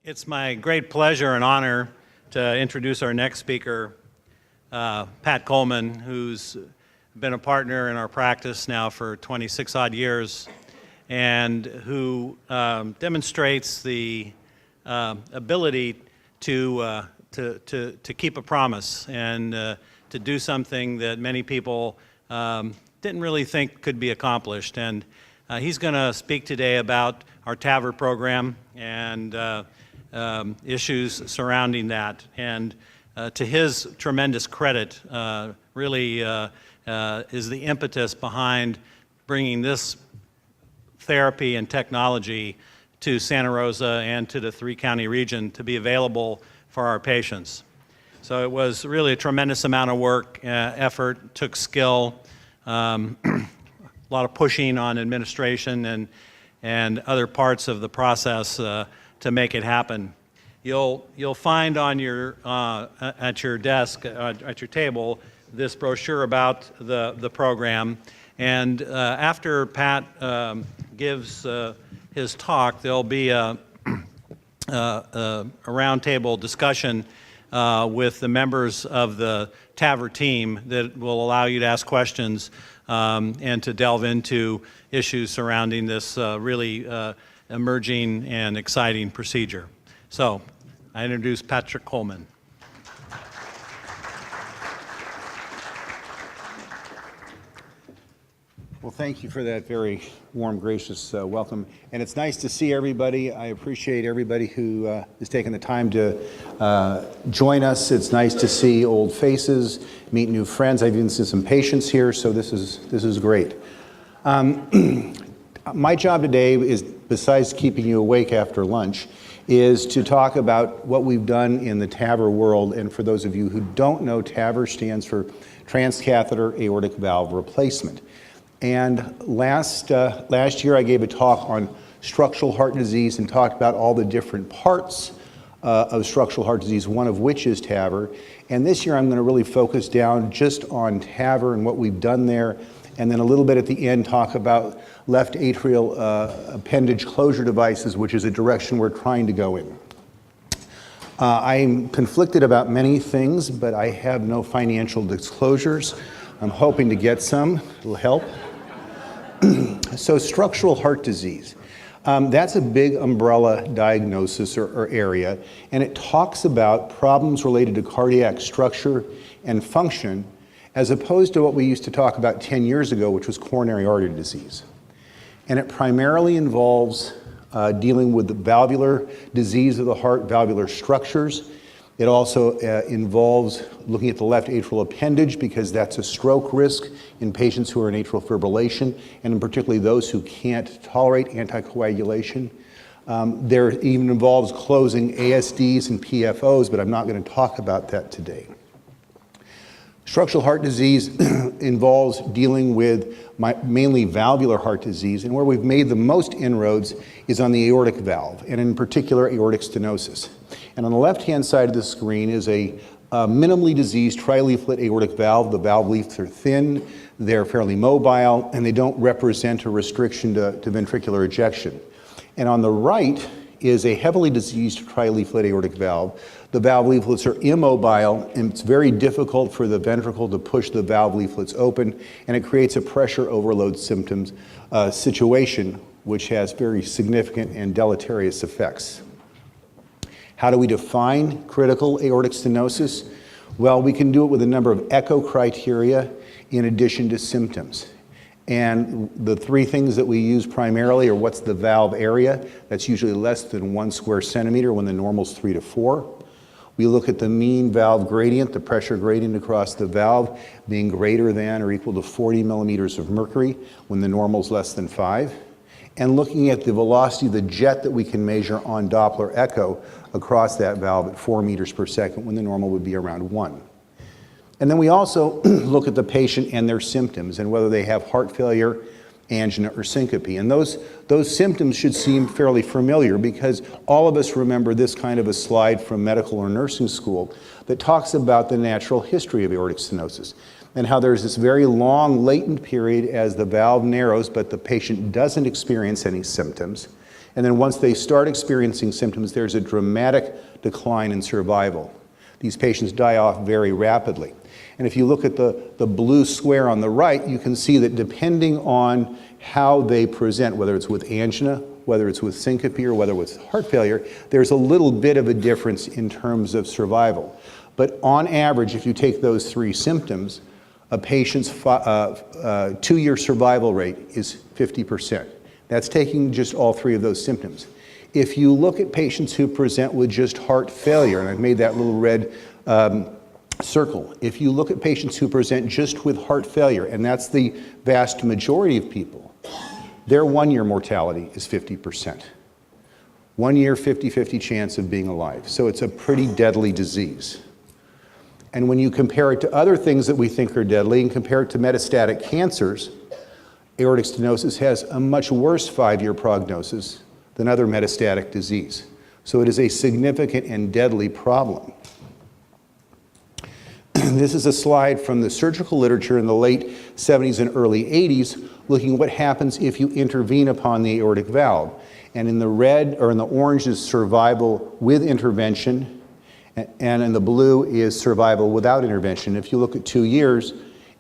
It's my great pleasure and honor to introduce our next speaker, Pat Coleman, who's been a partner in our practice now for 26 odd years and who demonstrates the ability to keep a promise and to do something that many people didn't really think could be accomplished. And he's going to speak today about our TAVR program and issues surrounding that. And to his tremendous credit, really is the impetus behind bringing this therapy and technology to Santa Rosa and to the three-county region to be available for our patients. So it was really a tremendous amount of work, effort, took skill, a lot of pushing on administration and other parts of the process to make it happen. You'll find on your at your desk, at your table, this brochure about the program. And after Pat gives his talk, there'll be a roundtable discussion with the members of the TAVR team that will allow you to ask questions and to delve into issues surrounding this really emerging and exciting procedure. So I introduce Patrick Coleman. Well, thank you for that very warm, gracious welcome. And it's nice to see everybody. I appreciate everybody who is taking the time to join us. It's nice to see old faces, meet new friends. I've even seen some patients here, so this is great. My job today is, besides keeping you awake after lunch, is to talk about what we've done in the TAVR world. And for those of you who don't know, TAVR stands for transcatheter aortic valve replacement. And last year I gave a talk on structural heart disease and talked about all the different parts of structural heart disease, one of which is TAVR. And this year I'm going to really focus down just on TAVR and what we've done there, and then a little bit at the end talk about left atrial appendage closure devices, which is a direction we're trying to go in. I'm conflicted about many things, but I have no financial disclosures. I'm hoping to get some. It'll help. So structural heart disease, that's a big umbrella diagnosis or area, and it talks about problems related to cardiac structure and function as opposed to what we used to talk about 10 years ago, which was coronary artery disease. And it primarily involves dealing with the valvular disease of the heart, valvular structures. It also involves looking at the left atrial appendage because that's a stroke risk in patients who are in atrial fibrillation, and in particularly those who can't tolerate anticoagulation. There even involves closing ASDs and PFOs, but I'm not going to talk about that today. Structural heart disease involves dealing with mainly valvular heart disease, and where we've made the most inroads is on the aortic valve, and in particular aortic stenosis. And on the left-hand side of the screen is a minimally diseased trileaflet aortic valve. The valve leaflets are thin, they're fairly mobile, and they don't represent a restriction to ventricular ejection. And on the right is a heavily diseased trileaflet aortic valve. The valve leaflets are immobile, and it's very difficult for the ventricle to push the valve leaflets open, and it creates a pressure overload symptoms situation, which has very significant and deleterious effects. How do we define critical aortic stenosis? Well, we can do it with a number of echo criteria in addition to symptoms. And the three things that we use primarily are what's the valve area. That's usually less than 1 square centimeter when the normal is 3 to 4. We look at the mean valve gradient, the pressure gradient across the valve being greater than or equal to 40 millimeters of mercury when the normal is less than 5. And looking at the velocity of the jet that we can measure on Doppler echo across that valve at 4 meters per second when the normal would be around 1. And then we also look at the patient and their symptoms and whether they have heart failure, angina, or syncope. And those symptoms should seem fairly familiar because all of us remember this kind of a slide from medical or nursing school that talks about the natural history of aortic stenosis and how there's this very long latent period as the valve narrows but the patient doesn't experience any symptoms. And then once they start experiencing symptoms, there's a dramatic decline in survival. These patients die off very rapidly. And if you look at the blue square on the right, you can see that depending on how they present, whether it's with angina, whether it's with syncope, or whether it's heart failure, there's a little bit of a difference in terms of survival. But on average, if you take those three symptoms, a patient's 2-year survival rate is 50%. That's taking just all three of those symptoms. If you look at patients who present with just heart failure, and I've made that little red circle, if you look at patients who present just with heart failure, and that's the vast majority of people, their 1-year mortality is 50%. 1 year, 50-50 chance of being alive. So it's a pretty deadly disease. And when you compare it to other things that we think are deadly and compare it to metastatic cancers, aortic stenosis has a much worse 5-year prognosis than other metastatic disease. So it is a significant and deadly problem. This is a slide from the surgical literature in the late 70s and early 80s, looking at what happens if you intervene upon the aortic valve. And in the red, or in the orange, is survival with intervention, and in the blue is survival without intervention. If you look at 2 years,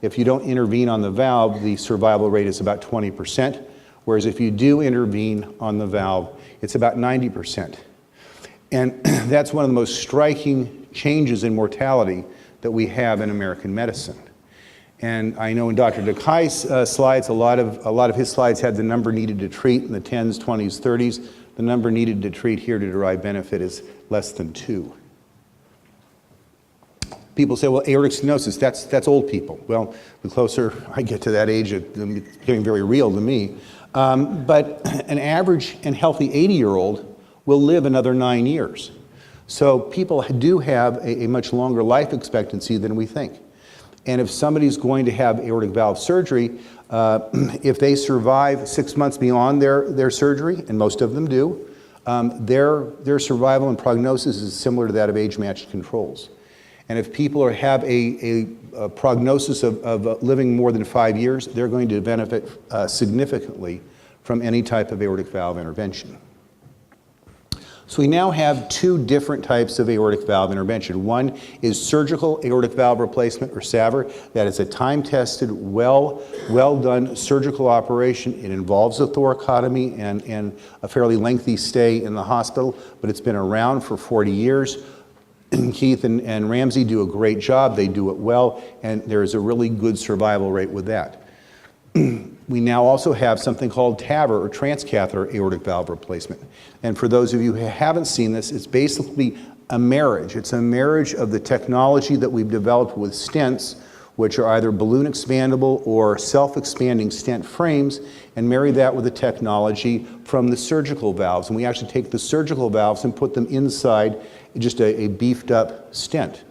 if you don't intervene on the valve, the survival rate is about 20%, whereas if you do intervene on the valve, it's about 90%. And that's one of the most striking changes in mortality that we have in American medicine. And I know in Dr. Dakai's slides, a lot of his slides had the number needed to treat in the 10s, 20s, 30s. The number needed to treat here to derive benefit is less than 2. People say, well, aortic stenosis, that's old people. Well, the closer I get to that age, it's getting very real to me. But an average and healthy 80-year-old will live another 9 years. So people do have a much longer life expectancy than we think. And if somebody's going to have aortic valve surgery, if they survive 6 months beyond their surgery, and most of them do, their survival and prognosis is similar to that of age-matched controls. And if people have a prognosis of living more than 5 years, they're going to benefit significantly from any type of aortic valve intervention. So we now have 2 different types of aortic valve intervention. One is surgical aortic valve replacement, or SAVR. That is a time-tested, well-done surgical operation. It involves a thoracotomy and a fairly lengthy stay in the hospital, but it's been around for 40 years. Keith and Ramsey do a great job. They do it well, and there is a really good survival rate with that. We now also have something called TAVR, or transcatheter aortic valve replacement. And for those of you who haven't seen this, it's basically a marriage. It's a marriage of the technology that we've developed with stents, which are either balloon expandable or self-expanding stent frames, and marry that with the technology from the surgical valves. And we actually take the surgical valves and put them inside just a beefed up stent.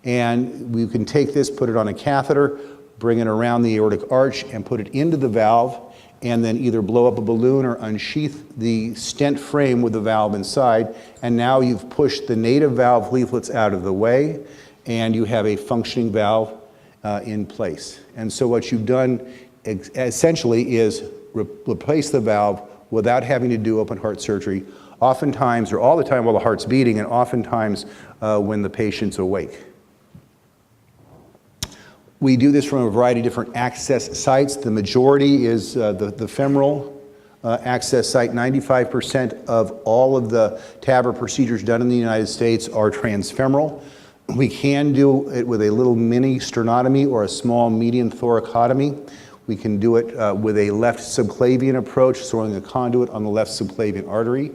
And we can take this, put it on a catheter, bring it around the aortic arch and put it into the valve, and then either blow up a balloon or unsheath the stent frame with the valve inside. And now you've pushed the native valve leaflets out of the way, and you have a functioning valve in place. And so what you've done essentially is replace the valve without having to do open heart surgery, oftentimes, or all the time while the heart's beating, and oftentimes when the patient's awake. We do this from a variety of different access sites. The majority is the femoral access site. 95% of all of the TAVR procedures done in the United States are transfemoral. We can do it with a little mini sternotomy or a small median thoracotomy. We can do it with a left subclavian approach, throwing a conduit on the left subclavian artery.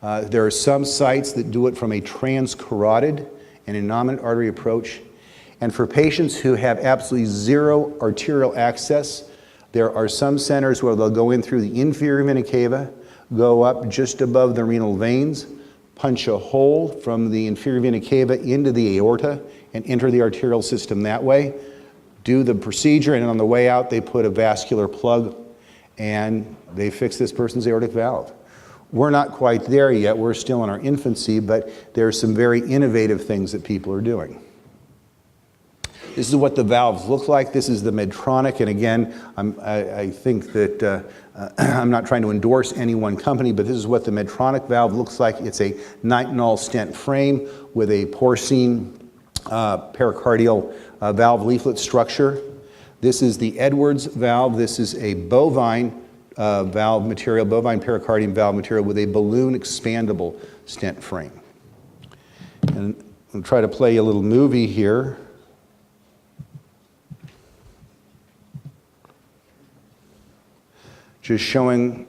There are some sites that do it from a transcarotid and innominate artery approach. And for patients who have absolutely zero arterial access, there are some centers where they'll go in through the inferior vena cava, go up just above the renal veins, punch a hole from the inferior vena cava into the aorta, and enter the arterial system that way, do the procedure, and on the way out they put a vascular plug and they fix this person's aortic valve. We're not quite there yet, we're still in our infancy, but there are some very innovative things that people are doing. This is what the valves look like. This is the Medtronic, and again, I think that I'm not trying to endorse any one company, but this is what the Medtronic valve looks like. It's a nitinol stent frame with a porcine pericardial valve leaflet structure. This is the Edwards valve. This is a bovine valve material, bovine pericardium valve material with a balloon expandable stent frame. And I'll try to play a little movie here. Just showing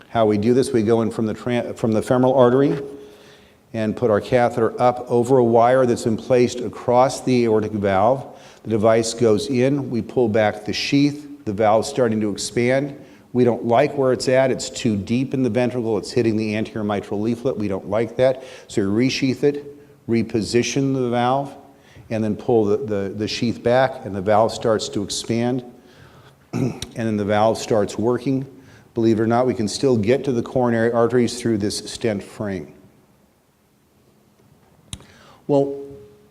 how we do this. We go in from the femoral artery and put our catheter up over a wire that's been placed across the aortic valve. The device goes in, we pull back the sheath, the valve's starting to expand. We don't like where it's at, it's too deep in the ventricle, it's hitting the anterior mitral leaflet, we don't like that. So we resheath it, reposition the valve, and then pull the sheath back, and the valve starts to expand, and then the valve starts working. Believe it or not, we can still get to the coronary arteries through this stent frame. Well,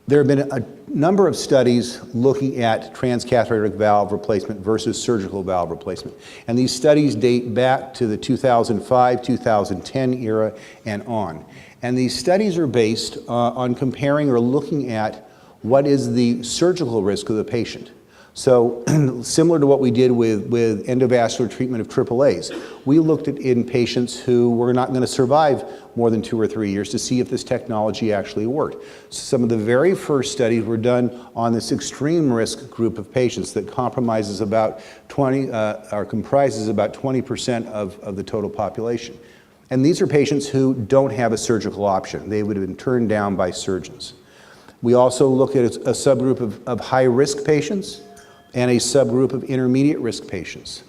there have been a number of studies looking at transcatheter aortic valve replacement versus surgical valve replacement. And these studies date back to the 2005, 2010 era and on. And these studies are based on comparing or looking at what is the surgical risk of the patient. So similar to what we did with endovascular treatment of AAAs, we looked at in patients who were not going to survive more than 2 or 3 years to see if this technology actually worked. So some of the very first studies were done on this extreme risk group of patients that comprises about 20% of the total population. And these are patients who don't have a surgical option. They would have been turned down by surgeons. We also look at a subgroup of high-risk patients and a subgroup of intermediate risk patients.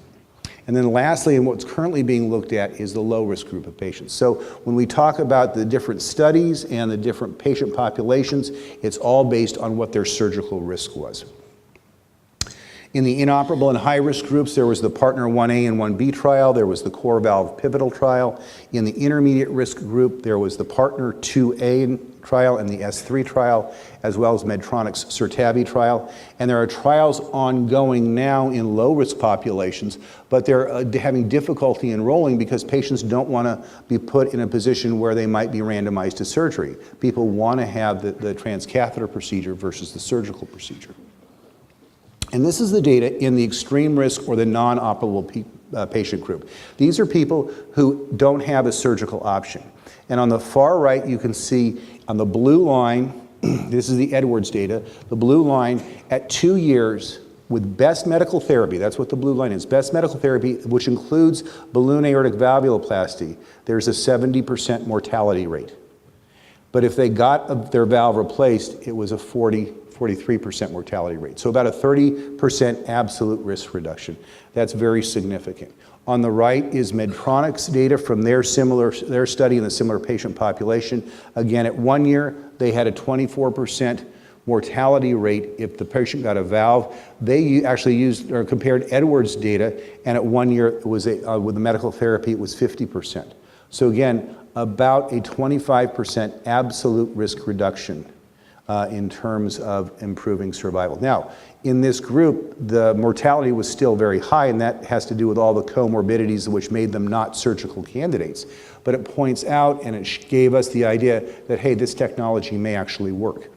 And then lastly, and what's currently being looked at is the low risk group of patients. So when we talk about the different studies and the different patient populations, it's all based on what their surgical risk was. In the inoperable and high-risk groups, there was the Partner 1A and 1B trial. There was the Core Valve Pivotal trial. In the intermediate risk group, there was the Partner 2A trial and the S3 trial, as well as Medtronic's SURTAVI trial. And there are trials ongoing now in low-risk populations, but they're having difficulty enrolling because patients don't want to be put in a position where they might be randomized to surgery. People want to have the transcatheter procedure versus the surgical procedure. And this is the data in the extreme risk or the non-operable patient group. These are people who don't have a surgical option. And on the far right, you can see on the blue line, this is the Edwards data, the blue line at 2 years with best medical therapy, that's what the blue line is, best medical therapy, which includes balloon aortic valvuloplasty, there's a 70% mortality rate. But if they got their valve replaced, it was a 43% mortality rate. So about a 30% absolute risk reduction. That's very significant. On the right is Medtronic's data from their study in the similar patient population. Again, at 1 year, they had a 24% mortality rate if the patient got a valve. They actually used or compared Edwards data, and at 1 year, it was with the medical therapy, it was 50%. So again, about a 25% absolute risk reduction in terms of improving survival. Now, in this group, the mortality was still very high, and that has to do with all the comorbidities which made them not surgical candidates. But it points out, and it gave us the idea that, hey, this technology may actually work.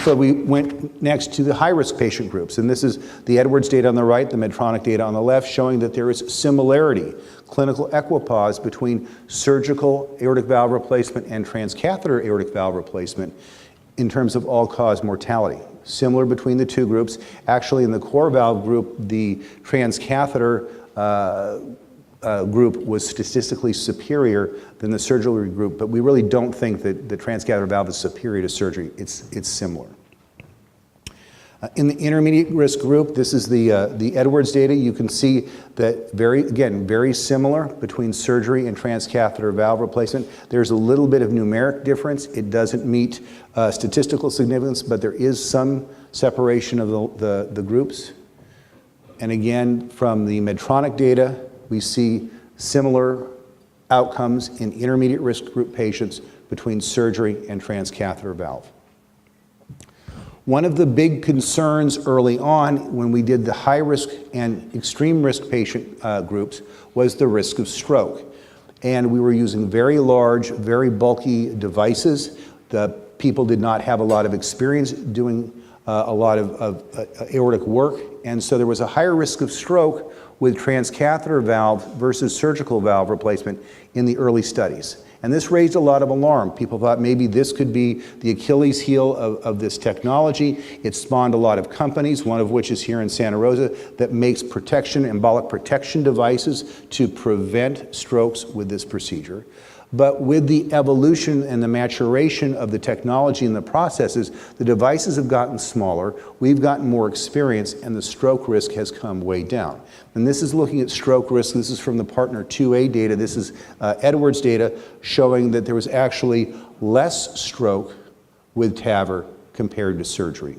So we went next to the high-risk patient groups, and this is the Edwards data on the right, the Medtronic data on the left, showing that there is similarity, clinical equipoise between surgical aortic valve replacement and transcatheter aortic valve replacement in terms of all-cause mortality. Similar between the two groups. Actually, in the core valve group, the transcatheter group was statistically superior than the surgical group, but we really don't think that the transcatheter valve is superior to surgery. It's similar. In the intermediate risk group, this is the Edwards data. You can see that very similar between surgery and transcatheter valve replacement. There's a little bit of numeric difference. It doesn't meet statistical significance, but there is some separation of the groups. And again, from the Medtronic data, we see similar outcomes in intermediate risk group patients between surgery and transcatheter valve. One of the big concerns early on when we did the high risk and extreme risk patient groups was the risk of stroke. And we were using very large, very bulky devices. The people did not have a lot of experience doing a lot of aortic work, and so there was a higher risk of stroke with transcatheter valve versus surgical valve replacement in the early studies. And this raised a lot of alarm. People thought maybe this could be the Achilles heel of this technology. It spawned a lot of companies, one of which is here in Santa Rosa, that makes embolic protection devices to prevent strokes with this procedure. But with the evolution and the maturation of the technology and the processes, the devices have gotten smaller, we've gotten more experience, and the stroke risk has come way down. And this is looking at stroke risk. This is from the Partner 2A data. This is Edwards data showing that there was actually less stroke with TAVR compared to surgery.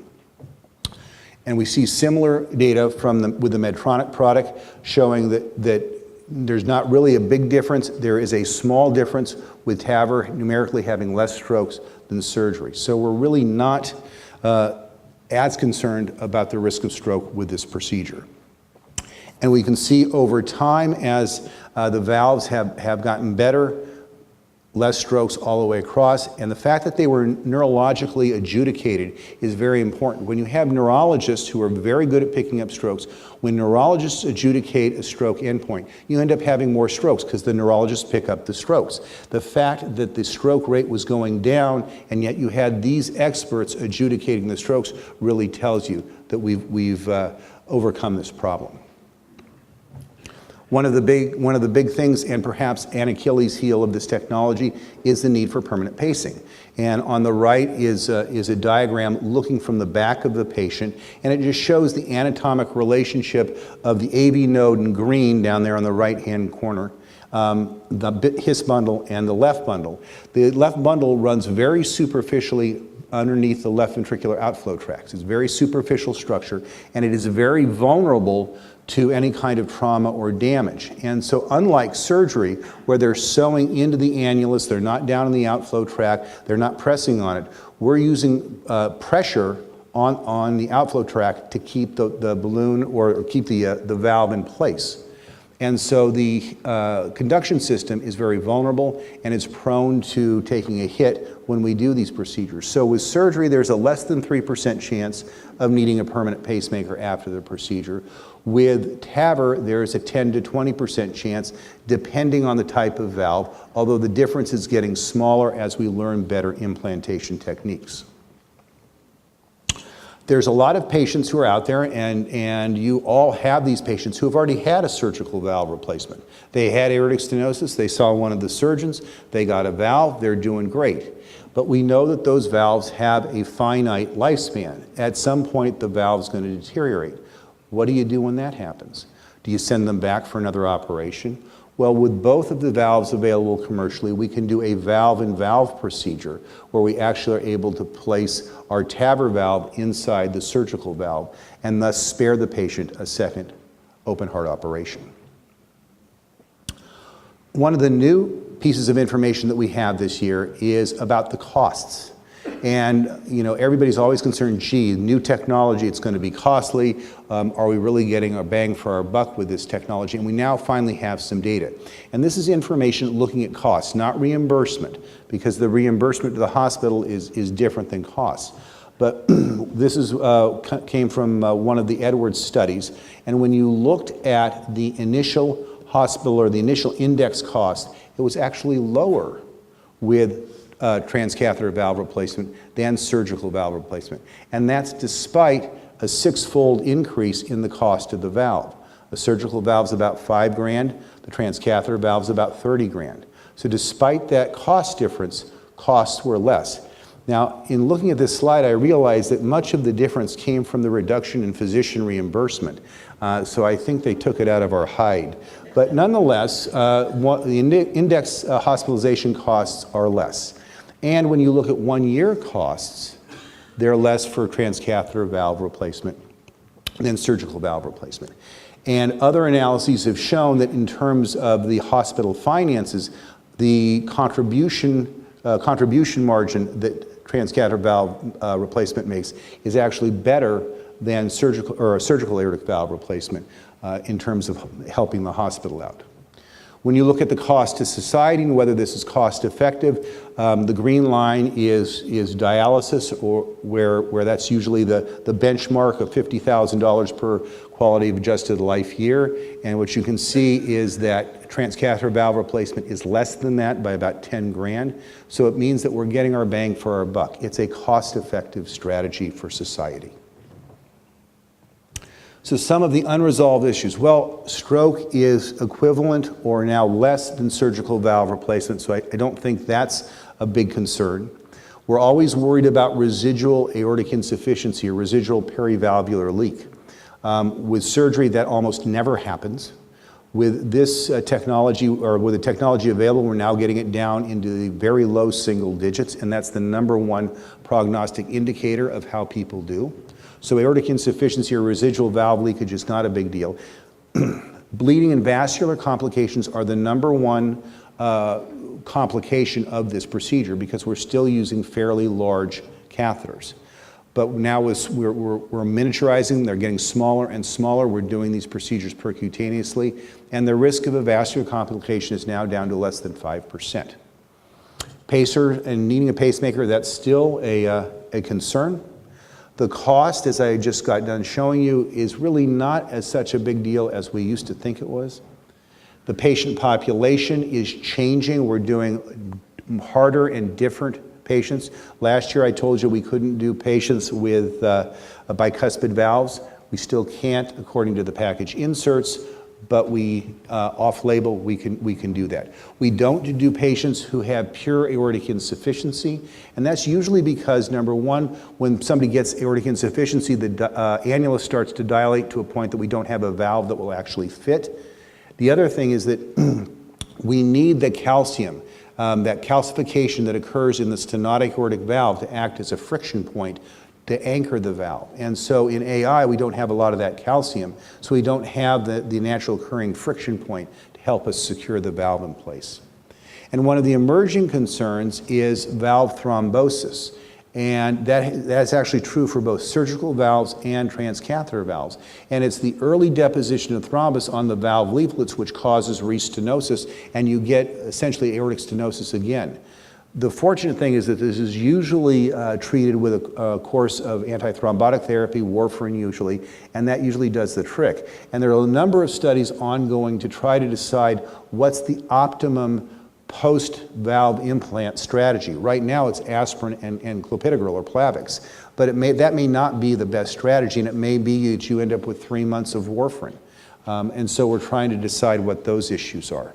And we see similar data with the Medtronic product showing that there's not really a big difference. There is a small difference with TAVR numerically having less strokes than surgery. So we're really not as concerned about the risk of stroke with this procedure. And we can see over time as the valves have gotten better, less strokes all the way across, and the fact that they were neurologically adjudicated is very important. When you have neurologists who are very good at picking up strokes, when neurologists adjudicate a stroke endpoint, you end up having more strokes because the neurologists pick up the strokes. The fact that the stroke rate was going down and yet you had these experts adjudicating the strokes really tells you that we've overcome this problem. One of the big things, and perhaps an Achilles heel of this technology, is the need for permanent pacing. And on the right is a diagram looking from the back of the patient, and it just shows the anatomic relationship of the AV node in green down there on the right-hand corner, the His bundle and the left bundle. The left bundle runs very superficially underneath the left ventricular outflow tracts. It's very superficial structure, and it is very vulnerable to any kind of trauma or damage. And so unlike surgery, where they're sewing into the annulus, they're not down in the outflow tract, they're not pressing on it, we're using pressure on the outflow tract to keep the balloon or keep the valve in place. And so the conduction system is very vulnerable and is prone to taking a hit when we do these procedures. So with surgery, there's a less than 3% chance of needing a permanent pacemaker after the procedure. With TAVR, there's a 10 to 20% chance, depending on the type of valve, although the difference is getting smaller as we learn better implantation techniques. There's a lot of patients who are out there, and you all have these patients who have already had a surgical valve replacement. They had aortic stenosis, they saw one of the surgeons, they got a valve, they're doing great. But we know that those valves have a finite lifespan. At some point, the valve's going to deteriorate. What do you do when that happens? Do you send them back for another operation? Well, with both of the valves available commercially, we can do a valve-in-valve procedure where we actually are able to place our TAVR valve inside the surgical valve and thus spare the patient a second open heart operation. One of the new pieces of information that we have this year is about the costs. And you know, everybody's always concerned, gee, new technology, it's going to be costly. Are we really getting a bang for our buck with this technology? And we now finally have some data. And this is information looking at costs, not reimbursement, because the reimbursement to the hospital is different than costs. But this is, came from one of the Edwards studies. And when you looked at the initial hospital or the initial index cost, it was actually lower with transcatheter valve replacement than surgical valve replacement. And that's despite a 6-fold increase in the cost of the valve. The surgical valve's about $5,000, the transcatheter valve's about $30,000. So despite that cost difference, costs were less. Now, in looking at this slide, I realized that much of the difference came from the reduction in physician reimbursement. So I think they took it out of our hide. But nonetheless, the index hospitalization costs are less. And when you look at one-year costs, they're less for transcatheter valve replacement than surgical valve replacement. And other analyses have shown that in terms of the hospital finances, the contribution margin that transcatheter valve replacement makes is actually better than surgical aortic valve replacement in terms of helping the hospital out. When you look at the cost to society and whether this is cost effective, the green line is dialysis, or where that's usually the benchmark of $50,000 per quality of adjusted life year. And what you can see is that transcatheter valve replacement is less than that by about 10 grand. So it means that we're getting our bang for our buck. It's a cost-effective strategy for society. So some of the unresolved issues. Well, stroke is equivalent or now less than surgical valve replacement, so I don't think that's a big concern. We're always worried about residual aortic insufficiency or residual perivalvular leak. With surgery, that almost never happens. With this technology, or with the technology available, we're now getting it down into the very low single digits, and that's the #1 prognostic indicator of how people do. So aortic insufficiency or residual valve leakage is not a big deal. Bleeding and vascular complications are the #1 complication of this procedure because we're still using fairly large catheters. But now we're miniaturizing, they're getting smaller and smaller. We're doing these procedures percutaneously, and the risk of a vascular complication is now down to less than 5%. Pacer and needing a pacemaker, that's still a concern. The cost, as I just got done showing you, is really not as such a big deal as we used to think it was. The patient population is changing. We're doing harder and different patients. Last year I told you we couldn't do patients with bicuspid valves. We still can't according to the package inserts, but we off-label we can do that. We don't do patients who have pure aortic insufficiency, and that's usually because #1, when somebody gets aortic insufficiency, the annulus starts to dilate to a point that we don't have a valve that will actually fit. The other thing is that we need the calcium, that calcification that occurs in the stenotic aortic valve to act as a friction point to anchor the valve. And so in AI, we don't have a lot of that calcium, so we don't have the natural occurring friction point to help us secure the valve in place. And one of the emerging concerns is valve thrombosis. And that's actually true for both surgical valves and transcatheter valves. And it's the early deposition of thrombus on the valve leaflets which causes restenosis, and you get essentially aortic stenosis again. The fortunate thing is that this is usually treated with a course of antithrombotic therapy, warfarin usually, and that usually does the trick. And there are a number of studies ongoing to try to decide what's the optimum post-valve implant strategy. Right now it's aspirin and clopidogrel or Plavix, but that may not be the best strategy, and it may be that you end up with 3 months of warfarin. And so we're trying to decide what those issues are.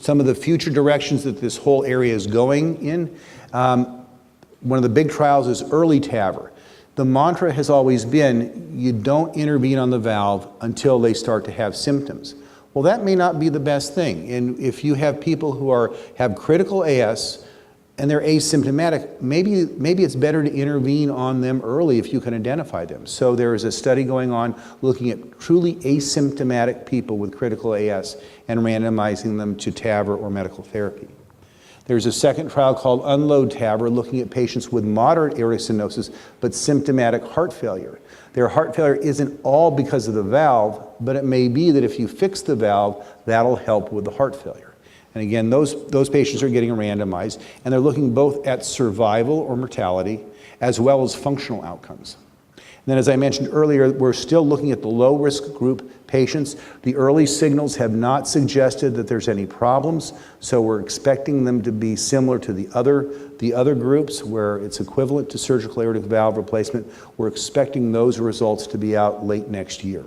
Some of the future directions that this whole area is going in, one of the big trials is early TAVR. The mantra has always been, you don't intervene on the valve until they start to have symptoms. Well, that may not be the best thing. And if you have people who have critical AS and they're asymptomatic, maybe it's better to intervene on them early if you can identify them. So there is a study going on looking at truly asymptomatic people with critical AS and randomizing them to TAVR or medical therapy. There's a second trial called Unload TAVR looking at patients with moderate aortic stenosis but symptomatic heart failure. Their heart failure isn't all because of the valve, but it may be that if you fix the valve, that'll help with the heart failure. And again, those patients are getting randomized, and they're looking both at survival or mortality as well as functional outcomes. And then as I mentioned earlier, we're still looking at the low-risk group patients. The early signals have not suggested that there's any problems, so we're expecting them to be similar to the other groups where it's equivalent to surgical aortic valve replacement. We're expecting those results to be out late next year.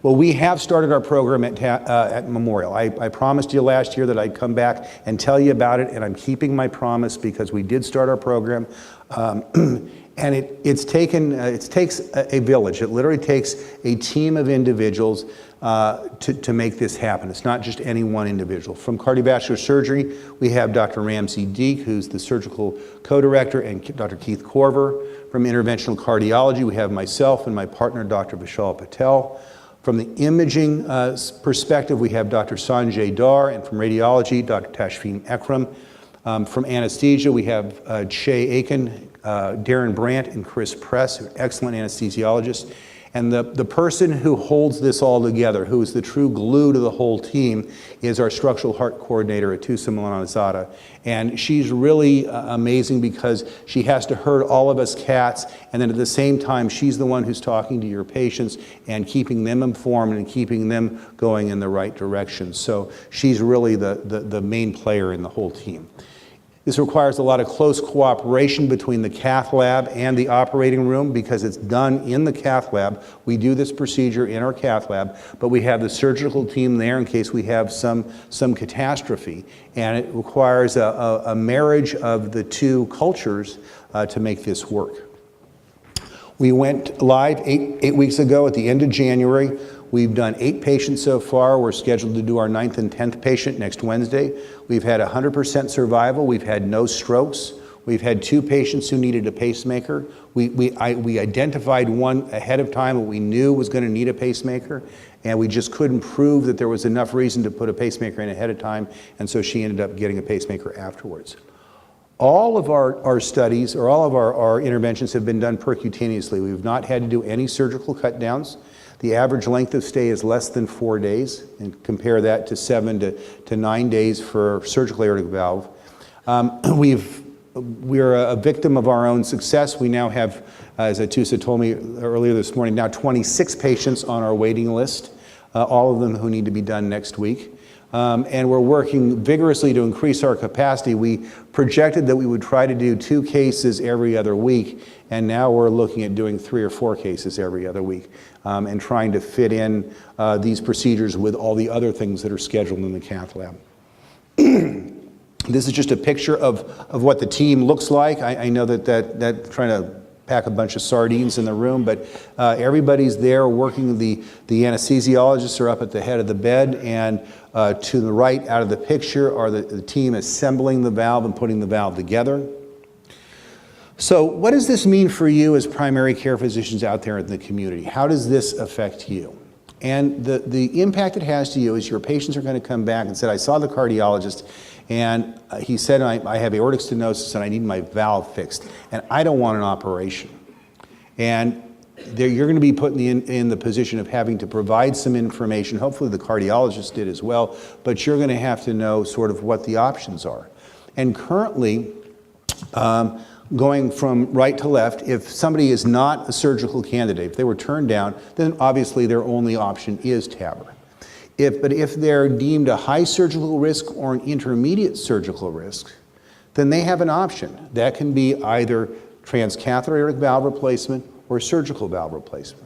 Well, we have started our program at Memorial. I promised you last year that I'd come back and tell you about it, and I'm keeping my promise because we did start our program. And it takes a village. It literally takes a team of individuals to make this happen. It's not just any one individual. From cardiovascular surgery, we have Dr. Ramsey Deek, who's the surgical co-director, and Dr. Keith Korver. From interventional cardiology, we have myself and my partner, Dr. Vishal Patel. From the imaging perspective, we have Dr. Sanjay Dar, and from radiology, Dr. Tashfeen Ekram. From anesthesia, we have Shay Aiken, Darren Brandt, and Chris Press, excellent anesthesiologists. And the person who holds this all together, who is the true glue to the whole team, is our structural heart coordinator, Atusa Milanizada. And she's really amazing because she has to herd all of us cats, and then at the same time, she's the one who's talking to your patients and keeping them informed and keeping them going in the right direction. So she's really the main player in the whole team. This requires a lot of close cooperation between the cath lab and the operating room because it's done in the cath lab. We do this procedure in our cath lab, but we have the surgical team there in case we have some catastrophe. And it requires a marriage of the two cultures to make this work. We went live eight weeks ago at the end of January. We've done 8 patients so far. We're scheduled to do our 9th and 10th patient next Wednesday. We've had 100% survival. We've had no strokes. We've had 2 patients who needed a pacemaker. We identified one ahead of time that we knew was going to need a pacemaker, and we just couldn't prove that there was enough reason to put a pacemaker in ahead of time, and so she ended up getting a pacemaker afterwards. All of our studies, or all of our interventions have been done percutaneously. We've not had to do any surgical cut downs. The average length of stay is less than 4 days, and compare that to 7 to 9 days for surgical aortic valve. We're a victim of our own success. We now have, as Atusa told me earlier this morning, now 26 patients on our waiting list, all of them who need to be done next week. And we're working vigorously to increase our capacity. We projected that we would try to do 2 cases every other week, and now we're looking at doing 3 or 4 cases every other week, and trying to fit in these procedures with all the other things that are scheduled in the cath lab. This is just a picture of what the team looks like. I know that trying to pack a bunch of sardines in the room, but everybody's there working. The anesthesiologists are up at the head of the bed, and to the right out of the picture are the team assembling the valve and putting the valve together. So what does this mean for you as primary care physicians out there in the community? How does this affect you? And the impact it has to you is your patients are going to come back and say, I saw the cardiologist, and he said, I have aortic stenosis and I need my valve fixed, and I don't want an operation. And you're going to be put in the position of having to provide some information. Hopefully the cardiologist did as well, but you're going to have to know sort of what the options are. And currently, going from right to left, if somebody is not a surgical candidate, if they were turned down, then obviously their only option is TAVR. But if they're deemed a high surgical risk or an intermediate surgical risk, then they have an option. That can be either transcatheter aortic valve replacement or surgical valve replacement.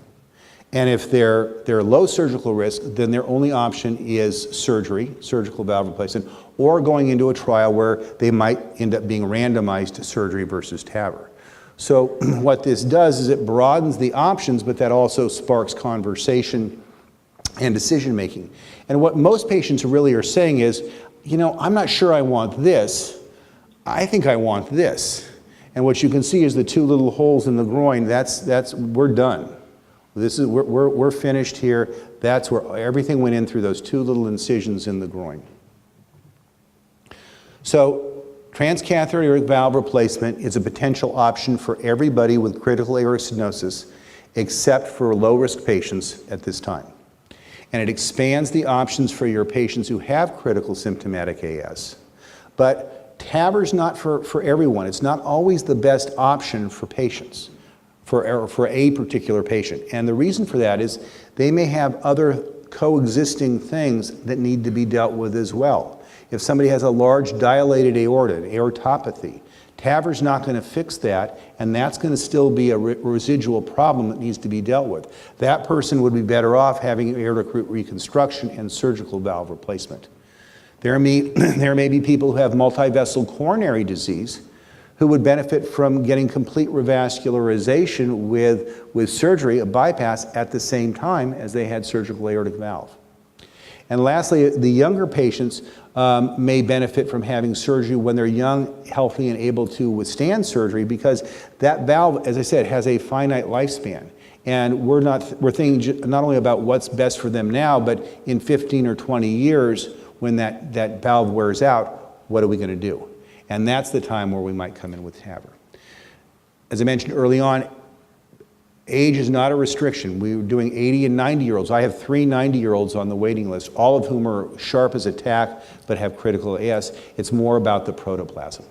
And if they're low surgical risk, then their only option is surgery, surgical valve replacement, or going into a trial where they might end up being randomized to surgery versus TAVR. So what this does is it broadens the options, but that also sparks conversation and decision making. And what most patients really are saying is, you know, I'm not sure I want this, I think I want this. And what you can see is the 2 little holes in the groin. We're done. We're finished here. That's where everything went in through those 2 little incisions in the groin. So transcatheter aortic valve replacement is a potential option for everybody with critical aortic stenosis, except for low-risk patients at this time. And it expands the options for your patients who have critical symptomatic AS. But TAVR is not for everyone. It's not always the best option for patients, for a particular patient. And the reason for that is they may have other coexisting things that need to be dealt with as well. If somebody has a large dilated aorta, aortopathy, TAVR is not going to fix that, and that's going to still be a residual problem that needs to be dealt with. That person would be better off having aortic root reconstruction and surgical valve replacement. There may be people who have multivessel coronary disease who would benefit from getting complete revascularization with surgery, a bypass, at the same time as they had surgical aortic valve. And lastly, the younger patients may benefit from having surgery when they're young, healthy, and able to withstand surgery, because that valve, as I said, has a finite lifespan. And we're thinking not only about what's best for them now, but in 15 or 20 years, when that valve wears out, what are we going to do? And that's the time where we might come in with TAVR. As I mentioned early on, age is not a restriction. We were doing 80 and 90-year-olds. I have 3 90-year-olds on the waiting list, all of whom are sharp as a tack but have critical AS. It's more about the protoplasm.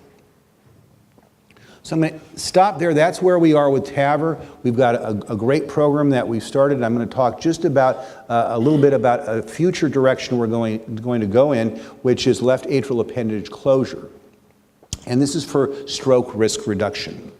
So I'm going to stop there. That's where we are with TAVR. We've got a great program that we've started. I'm going to talk just about a little bit about a future direction we're going to go in, which is left atrial appendage closure. And this is for stroke risk reduction.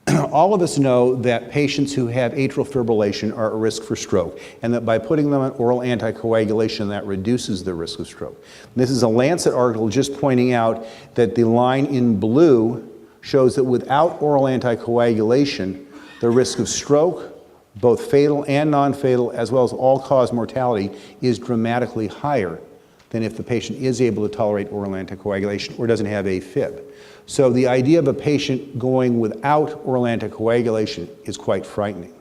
All of us know that patients who have atrial fibrillation are at risk for stroke, and that by putting them on oral anticoagulation, that reduces the risk of stroke. This is a Lancet article just pointing out that the line in blue shows that without oral anticoagulation, the risk of stroke, both fatal and non-fatal, as well as all-cause mortality, is dramatically higher than if the patient is able to tolerate oral anticoagulation or doesn't have AFib. So the idea of a patient going without oral anticoagulation is quite frightening.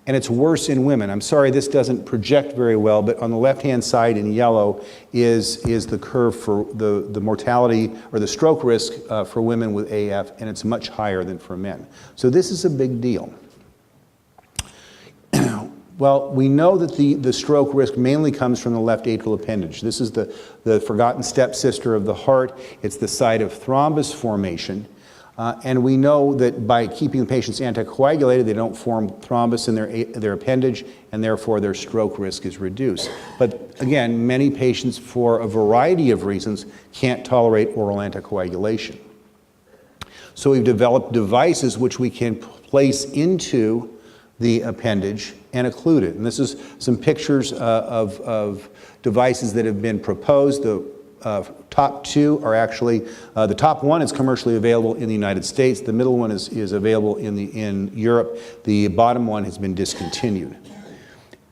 And it's worse in women. I'm sorry this doesn't project very well, but on the left-hand side in yellow is the curve for the mortality or the stroke risk for women with AF, and it's much higher than for men. So this is a big deal. Well, we know that the stroke risk mainly comes from the left atrial appendage. This is the forgotten stepsister of the heart. It's the site of thrombus formation. And we know that by keeping the patients anticoagulated, they don't form thrombus in their appendage, and therefore their stroke risk is reduced. But again, many patients, for a variety of reasons, can't tolerate oral anticoagulation. So we've developed devices which we can place into the appendage and occlude it. And this is some pictures of devices that have been proposed. The top 2 are actually, the top one is commercially available in the United States. The middle one is available in Europe. The bottom one has been discontinued.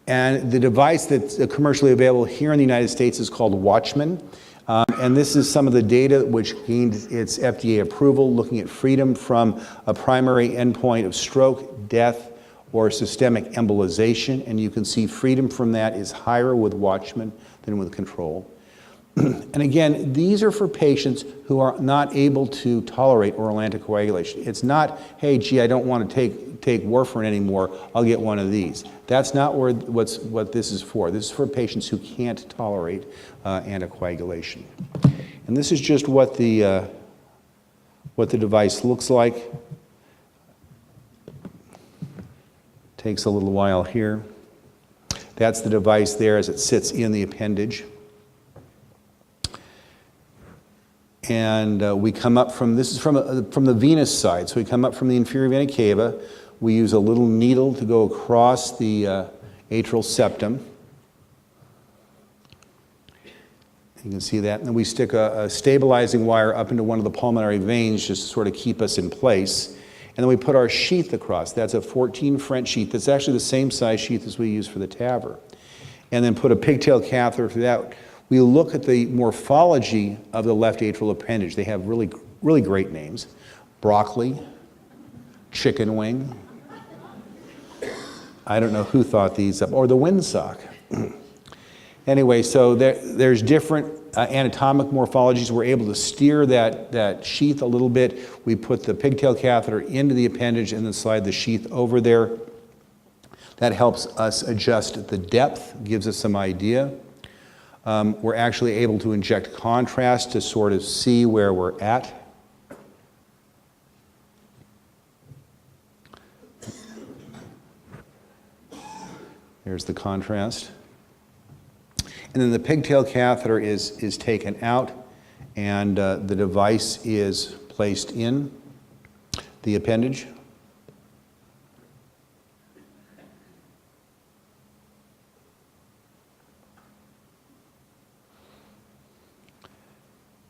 And the device that's commercially available here in the United States is called WATCHMAN. And this is some of the data which gained its FDA approval, looking at freedom from a primary endpoint of stroke, death, or systemic embolization. And you can see freedom from that is higher with WATCHMAN than with control. And again, these are for patients who are not able to tolerate oral anticoagulation. It's not, hey, gee, I don't want to take warfarin anymore, I'll get one of these. That's not what this is for. This is for patients who can't tolerate anticoagulation. And this is just what the device looks like. Takes a little while here. That's the device there as it sits in the appendage. And we come up from, this is from the venous side, so we come up from the inferior vena cava. We use a little needle to go across the atrial septum. You can see that. And then we stick a stabilizing wire up into one of the pulmonary veins just to sort of keep us in place. And then we put our sheath across. That's a 14 French sheath. That's actually the same size sheath as we use for the TAVR. And then put a pigtail catheter through that. We look at the morphology of the left atrial appendage. They have really, really great names. Broccoli, chicken wing. I don't know who thought these up, or the windsock. Anyway, so there's different anatomic morphologies. We're able to steer that sheath a little bit. We put the pigtail catheter into the appendage and then slide the sheath over there. That helps us adjust the depth, gives us some idea. We're actually able to inject contrast to sort of see where we're at. There's the contrast. And then the pigtail catheter is taken out, and the device is placed in the appendage.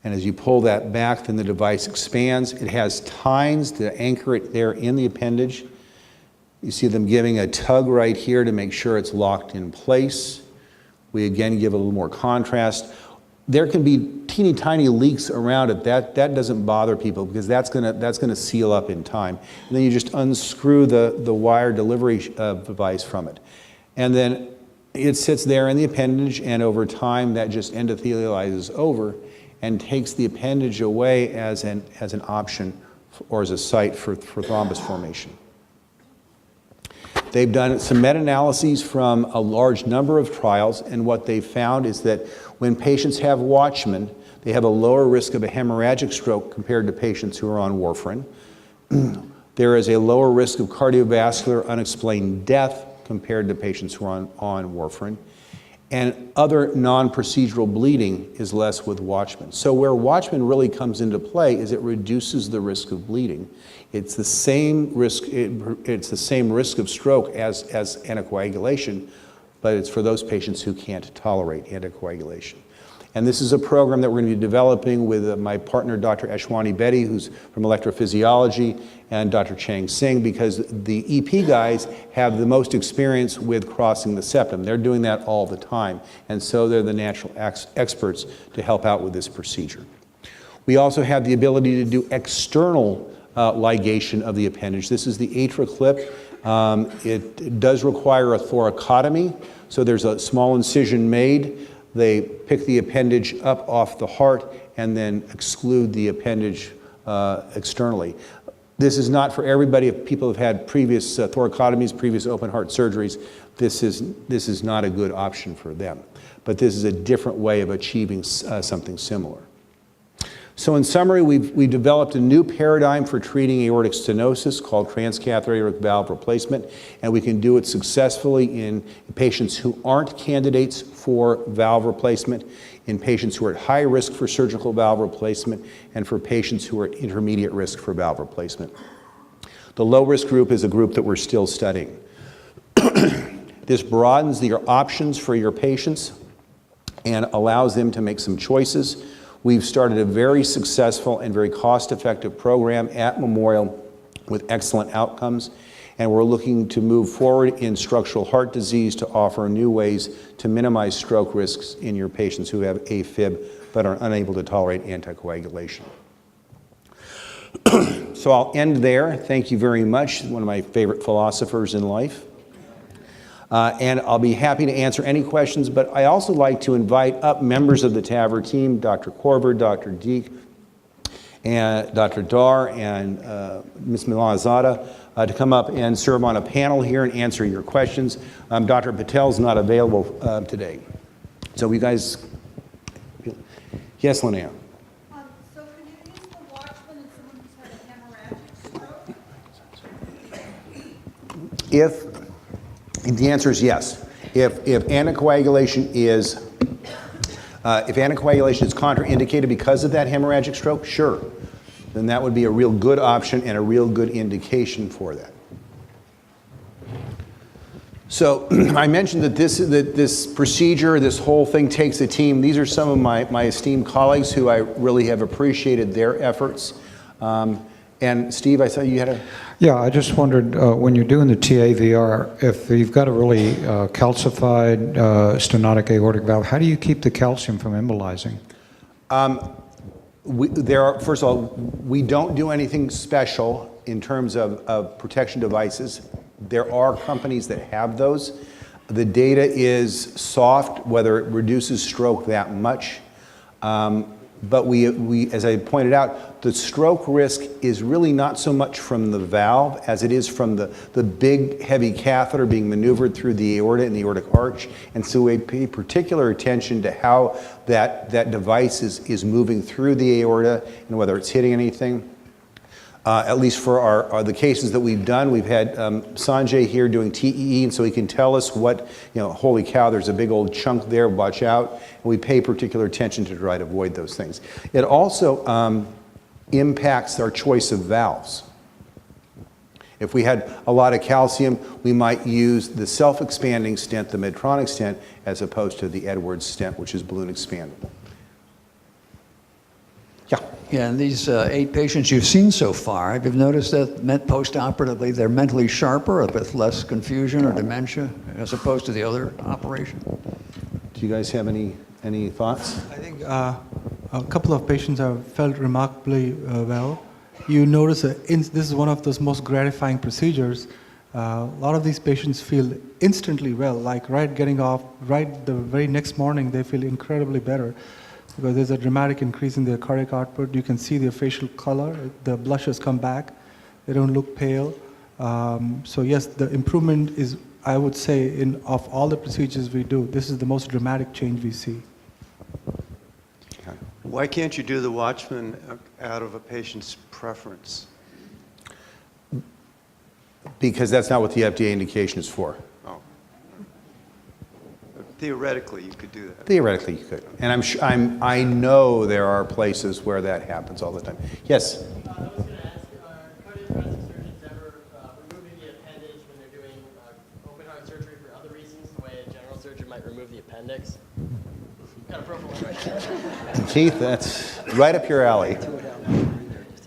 And as you pull that back, then the device expands. It has tines to anchor it there in the appendage. You see them giving a tug right here to make sure it's locked in place. We again give a little more contrast. There can be teeny tiny leaks around it. That doesn't bother people because that's gonna seal up in time. And then you just unscrew the wire delivery device from it. And then it sits there in the appendage, and over time that just endothelializes over. and takes the appendage away as an option or as a site for thrombus formation. They've done some meta-analyses from a large number of trials, and what they've found is that when patients have WATCHMAN, they have a lower risk of a hemorrhagic stroke compared to patients who are on warfarin. There is a lower risk of cardiovascular unexplained death compared to patients who are on warfarin. And other non-procedural bleeding is less with WATCHMAN. So where WATCHMAN really comes into play is it reduces the risk of bleeding. It's the same risk, it's the same risk of stroke as anticoagulation, but it's for those patients who can't tolerate anticoagulation. And this is a program that we're going to be developing with my partner, Dr. Ashwani Bedi, who's from electrophysiology, and Dr. Chang Singh, because the EP guys have the most experience with crossing the septum. They're doing that all the time, and so they're the natural experts to help out with this procedure. We also have the ability to do external ligation of the appendage. This is the AtriClip. It does require a thoracotomy, so there's a small incision made. They pick the appendage up off the heart and then exclude the appendage externally. This is not for everybody. If people have had previous thoracotomies, previous open heart surgeries, this is not a good option for them. But this is a different way of achieving something similar. So in summary, we've developed a new paradigm for treating aortic stenosis called transcatheter aortic valve replacement, and we can do it successfully in patients who aren't candidates for valve replacement, in patients who are at high risk for surgical valve replacement, and for patients who are at intermediate risk for valve replacement. The low-risk group is a group that we're still studying. This broadens your options for your patients and allows them to make some choices. We've started a very successful and very cost-effective program at Memorial with excellent outcomes, and we're looking to move forward in structural heart disease to offer new ways to minimize stroke risks in your patients who have AFib but are unable to tolerate anticoagulation. So I'll end there. Thank you very much. One of my favorite philosophers in life. And I'll be happy to answer any questions, but I also like to invite up members of the TAVR team, Dr. Korver, Dr. Deek, and Dr. Dar, and Ms. Milazada, to come up and serve on a panel here and answer your questions. Dr. Patel's not available today. So you guys, yes, Linnea? So can you use the WATCHMAN in someone who's had a hemorrhagic stroke? The answer is yes. If anticoagulation is contraindicated because of that hemorrhagic stroke, sure, then that would be a real good option and a real good indication for that. So I mentioned that this procedure, this whole thing takes a team. These are some of my esteemed colleagues who I really have appreciated their efforts. And Steve, I saw you had a... Yeah, I just wondered, when you're doing the TAVR, if you've got a really calcified stenotic aortic valve, how do you keep the calcium from embolizing? First of all, we don't do anything special in terms of protection devices. There are companies that have those. The data is soft, whether it reduces stroke that much. But we, as I pointed out, the stroke risk is really not so much from the valve as it is from the big, heavy catheter being maneuvered through the aorta and the aortic arch. And so we pay particular attention to how that device is moving through the aorta and whether it's hitting anything. At least for the cases that we've done, we've had Sanjay here doing TEE, and so he can tell us what, holy cow, there's a big old chunk there, watch out. And we pay particular attention to try to avoid those things. It also impacts our choice of valves. If we had a lot of calcium, we might use the self-expanding stent, the Medtronic stent, as opposed to the Edwards stent, which is balloon expandable. Yeah. Yeah, and these 8 patients you've seen so far, have you noticed that post-operatively they're mentally sharper, with less confusion or dementia, as opposed to the other operation? Do you guys have any thoughts? I think a couple of patients have felt remarkably well. You notice this is one of those most gratifying procedures. A lot of these patients feel instantly well, like right getting off, right the very next morning they feel incredibly better. because there's a dramatic increase in their cardiac output. You can see their facial color, the blushes come back, they don't look pale. So yes, the improvement is, I would say, of all the procedures we do, this is the most dramatic change we see. Why can't you do the WATCHMAN out of a patient's preference? Because that's not what the FDA indication is for. Oh. Theoretically, you could do that. Theoretically, you could. And I know there are places where that happens all the time. Yes? I was going to ask, are cardiothoracic surgeons ever removing the appendage when they're doing open heart surgery for other reasons, the way a general surgeon might remove the appendix? Got a profile right there. Keith, that's right up your alley.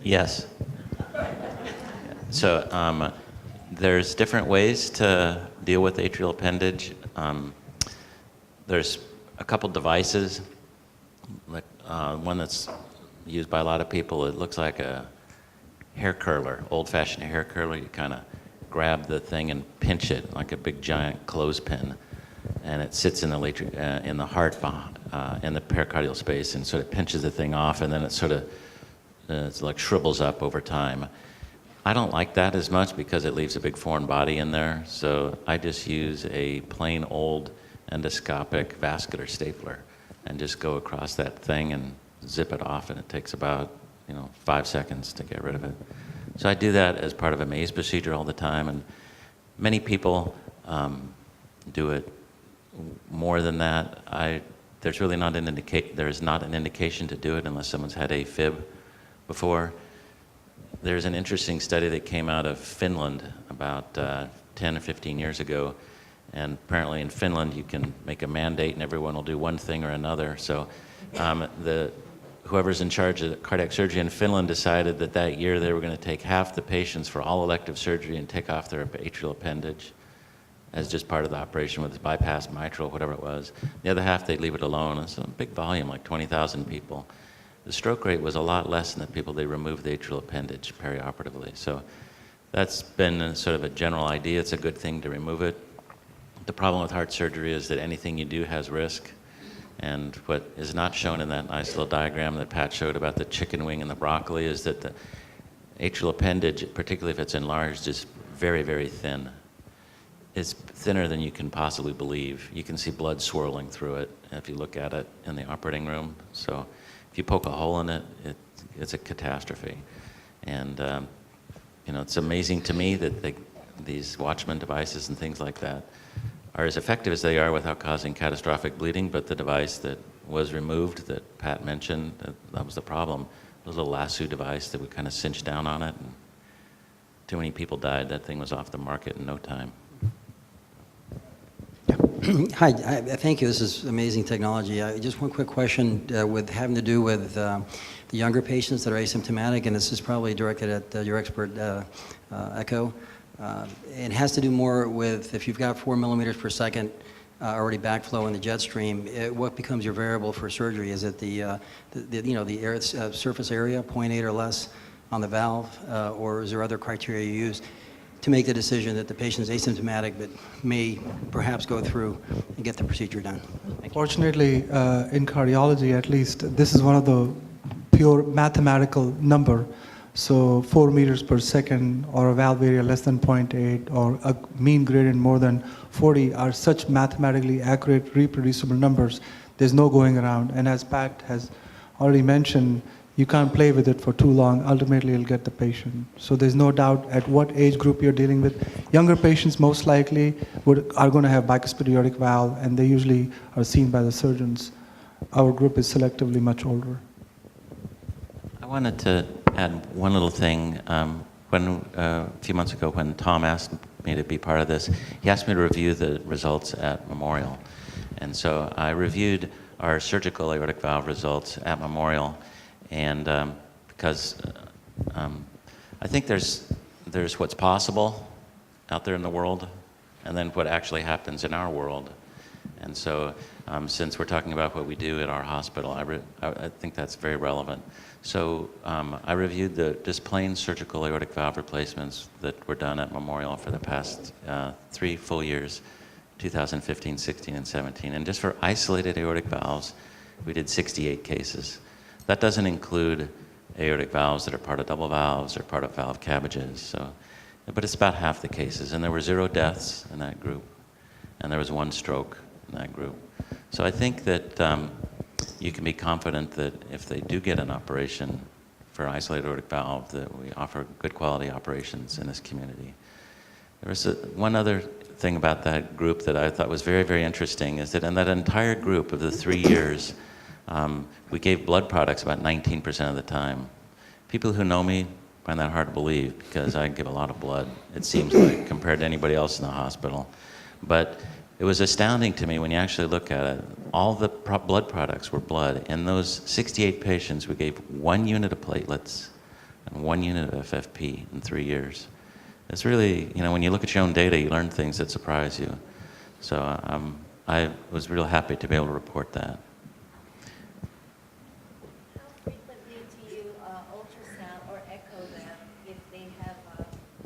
Yes. So there's different ways to deal with atrial appendage. There's a couple devices, like one that's used by a lot of people. It looks like a hair curler, old-fashioned hair curler. You kind of grab the thing and pinch it like a big giant clothespin, and it sits in the heart, in the pericardial space, and sort of pinches the thing off, and then it sort of it's like shrivels up over time. I don't like that as much because it leaves a big foreign body in there, so I just use a plain old endoscopic vascular stapler and just go across that thing and zip it off, and it takes about 5 seconds to get rid of it. So I do that as part of a maze procedure all the time, and many people do it more than that. There's really not an indication to do it unless someone's had AFib before. There's an interesting study that came out of Finland about 10 or 15 years ago, and apparently in Finland you can make a mandate and everyone will do one thing or another. So whoever's in charge of cardiac surgery in Finland decided that year they were going to take half the patients for all elective surgery and take off their atrial appendage as just part of the operation with bypass mitral, whatever it was. The other half, they'd leave it alone. It's a big volume, like 20,000 people. The stroke rate was a lot less than the people they removed the atrial appendage perioperatively. So that's been sort of a general idea. It's a good thing to remove it. The problem with heart surgery is that anything you do has risk. And what is not shown in that nice little diagram that Pat showed about the chicken wing and the broccoli is that the atrial appendage, particularly if it's enlarged, is very, very thin. It's thinner than you can possibly believe. You can see blood swirling through it if you look at it in the operating room. So if you poke a hole in it, it's a catastrophe. And it's amazing to me that these WATCHMAN devices and things like that are as effective as they are without causing catastrophic bleeding, but the device that was removed that Pat mentioned, that was the problem. The little lasso device that would kind of cinch down on it. And too many people died. That thing was off the market in no time. Hi, thank you. This is amazing technology. Just one quick question with having to do with the younger patients that are asymptomatic, and this is probably directed at your expert, Echo. It has to do more with if you've got 4 millimeters per second already backflow in the jet stream, what becomes your variable for surgery? Is it the air surface area, 0.8 or less on the valve, or is there other criteria you use to make the decision that the patient is asymptomatic but may perhaps go through and get the procedure done? Fortunately, in cardiology at least, this is one of the pure mathematical number. So 4 meters per second or a valve area less than 0.8 or a mean gradient more than 40 are such mathematically accurate, reproducible numbers. There's no going around. And as Pat has already mentioned, you can't play with it for too long. Ultimately, it'll get the patient. So there's no doubt at what age group you're dealing with. Younger patients most likely are going to have bicuspid aortic valve, and they usually are seen by the surgeons. Our group is selectively much older. I wanted to add one little thing. A few months ago when Tom asked me to be part of this, he asked me to review the results at Memorial. And so I reviewed our surgical aortic valve results at Memorial. And because I think there's what's possible out there in the world, and then what actually happens in our world. And so since we're talking about what we do at our hospital, I think that's very relevant. So I reviewed the just plain surgical aortic valve replacements that were done at Memorial for the past 3 full years, 2015, 16, and 17. And just for isolated aortic valves, We did 68 cases. That doesn't include aortic valves that are part of double valves or part of valve cabbages. So, but it's about half the cases. And there were 0 deaths in that group. And there was 1 stroke in that group. So I think that you can be confident that if they do get an operation for isolated aortic valve, that we offer good quality operations in this community. There was one other thing about that group that I thought was very, very interesting, is that in that entire group of the 3 years, we gave blood products about 19% of the time. People who know me find that hard to believe because I give a lot of blood, it seems like, compared to anybody else in the hospital. But it was astounding to me when you actually look at it. All the blood products were blood. In those 68 patients, we gave 1 unit of platelets and 1 unit of FFP in 3 years. It's really, you know, when you look at your own data, you learn things that surprise you. So I was real happy to be able to report that. How frequently do you ultrasound or echo them if they have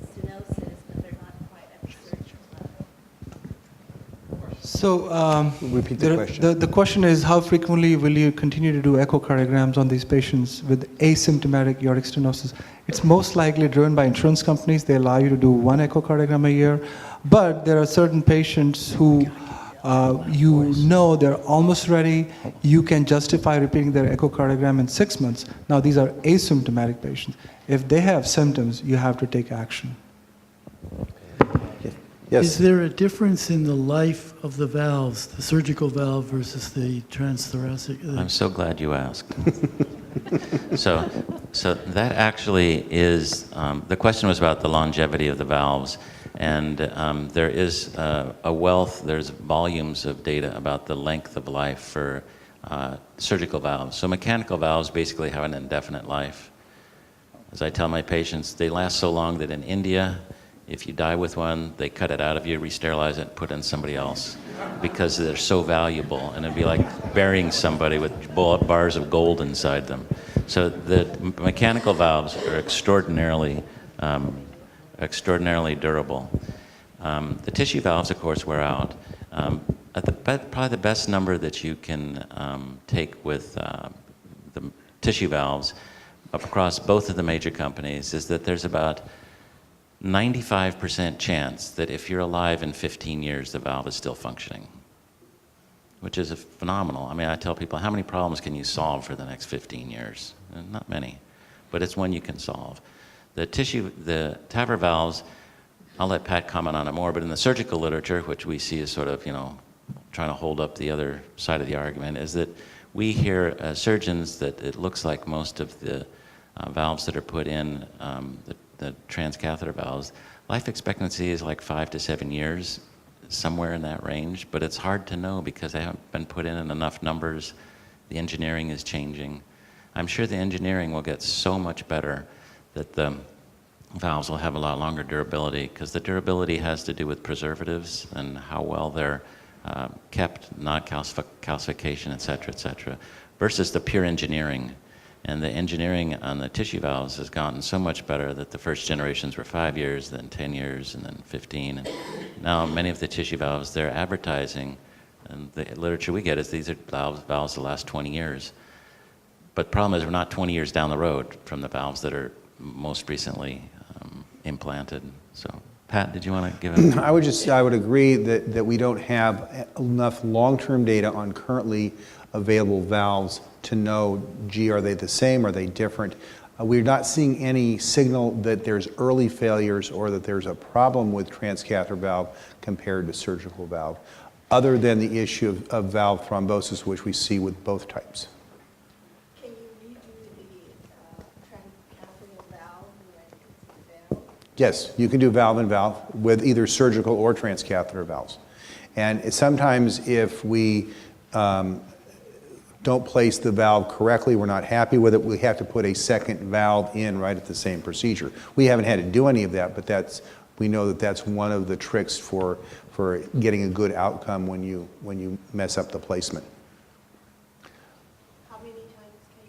stenosis but they're not quite at the surgical level? So Repeat the question. The question is, how frequently will you continue to do echocardiograms on these patients with asymptomatic aortic stenosis? It's most likely driven by insurance companies. They allow you to do 1 echocardiogram a year. But there are certain patients who you know they're almost ready. You can justify repeating their echocardiogram in 6 months. Now, these are asymptomatic patients. If they have symptoms, you have to take action. Yes. Is there a difference in the life of the valves, the surgical valve versus the transthoracic? I'm so glad you asked. So that actually is, the question was about the longevity of the valves. And there is a wealth, there's volumes of data about the length of life for surgical valves. So mechanical valves basically have an indefinite life. As I tell my patients, they last so long that in India, if you die with one, they cut it out of you, re-sterilize it, and put it in somebody else because they're so valuable. And it'd be like burying somebody with bars of gold inside them. So the mechanical valves are extraordinarily durable. The tissue valves, of course, wear out. Probably the best number that you can take with the tissue valves across both of the major companies is that there's about 95% chance that if you're alive in 15 years, the valve is still functioning, which is phenomenal. I mean, I tell people, how many problems can you solve for the next 15 years? Not many, but it's one you can solve. The TAVR valves, I'll let Pat comment on it more, but in the surgical literature, which we see as sort of, you know, trying to hold up the other side of the argument, is that we hear surgeons that it looks like most of the valves that are put in, the transcatheter valves, life expectancy is like 5 to 7 years, somewhere in that range, but it's hard to know because they haven't been put in enough numbers. The engineering is changing. I'm sure the engineering will get so much better that the valves will have a lot longer durability, because the durability has to do with preservatives and how well they're kept, not calcification, et cetera, versus the pure engineering. And the engineering on the tissue valves has gotten so much better that the first generations were 5 years, then 10 years, and then 15. And now many of the tissue valves, they're advertising, and the literature we get is these are valves that last 20 years. But the problem is we're not 20 years down the road from the valves that are most recently implanted. So, Pat, did you want to give it? I would agree that we don't have enough long-term data on currently available valves to know, gee, are they the same, are they different? We're not seeing any signal that there's early failures or that there's a problem with transcatheter valve compared to surgical valve, other than the issue of valve thrombosis, which we see with both types. Can you redo the transcatheter valve when it's failed? Yes, you can do valve and valve with either surgical or transcatheter valves. And sometimes if we don't place the valve correctly, we're not happy with it, we have to put a second valve in right at the same procedure. We haven't had to do any of that, but we know that that's one of the tricks for getting a good outcome when you mess up the placement. How many times can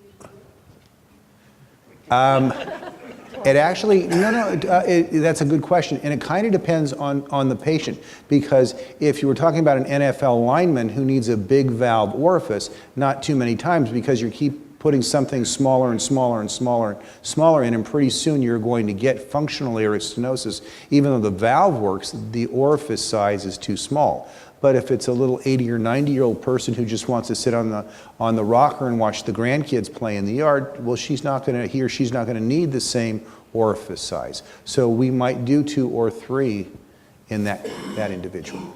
you do it? It actually, that's a good question, and it kind of depends on the patient, because if you were talking about an NFL lineman who needs a big valve orifice, not too many times, because you keep putting something smaller and smaller and smaller and smaller in, and pretty soon you're going to get functional aortic stenosis. Even though the valve works, the orifice size is too small. But if it's a little 80 or 90-year-old person who just wants to sit on the rocker and watch the grandkids play in the yard, well, he or she's not going to need the same orifice size. So we might do 2 or 3 in that individual.